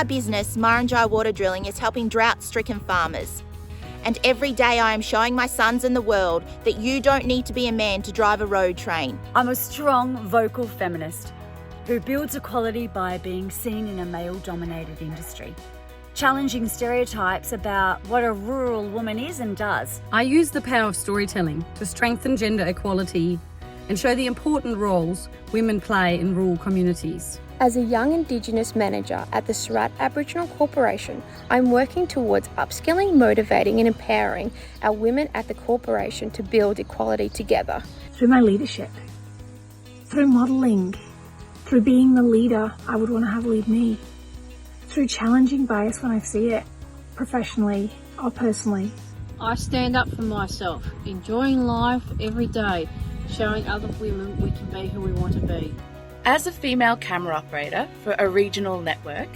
My business, Maranjai Water Drilling, is helping drought-stricken farmers. And every day I am showing my sons and the world that you don't need to be a man to drive a road train. I'm a strong, vocal feminist who builds equality by being seen in a male-dominated industry, challenging stereotypes about what a rural woman is and does. I use the power of storytelling to strengthen gender equality and show the important roles women play in rural communities. As a young Indigenous manager at the Surat Aboriginal Corporation, I'm working towards upskilling, motivating and empowering our women at the corporation to build equality together. Through my leadership, through modelling, through being the leader I would want to have lead me, through challenging bias when I see it, professionally or personally. I stand up for myself, enjoying life every day, showing other women we can be who we want to be. As a female camera operator for a regional network,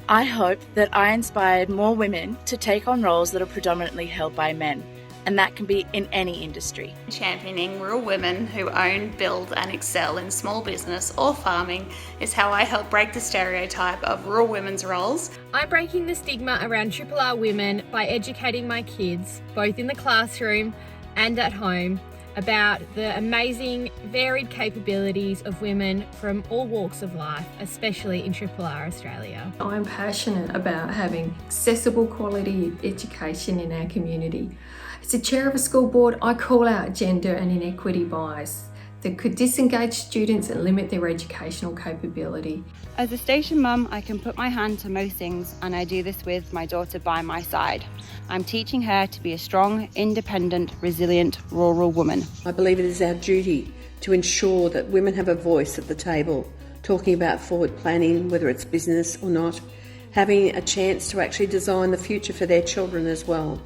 I hope that I inspired more women to take on roles that are predominantly held by men, and that can be in any industry. Championing rural women who own, build and excel in small business or farming is how I help break the stereotype of rural women's roles. I'm breaking the stigma around Triple R women by educating my kids, both in the classroom and at home, about the amazing, varied capabilities of women from all walks of life, especially in Triple R Australia. I'm passionate about having accessible quality education in our community. As the chair of a school board, I call out gender and inequity bias that could disengage students and limit their educational capability. As a station mum, I can put my hand to most things, and I do this with my daughter by my side. I'm teaching her to be a strong, independent, resilient, rural woman. I believe it is our duty to ensure that women have a voice at the table, talking about forward planning, whether it's business or not, having a chance to actually design the future for their children as well.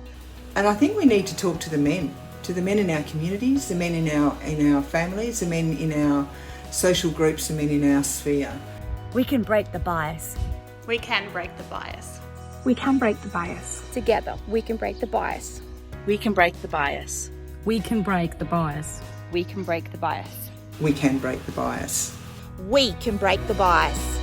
And I think we need to talk to the men in our communities, the men in our families, the men in our social groups, the men in our sphere. We can break the bias. We can break the bias. We can break the bias. Together, we can break the bias. We can break the bias. We can break the bias. We can break the bias. We can break the bias. We can break the bias.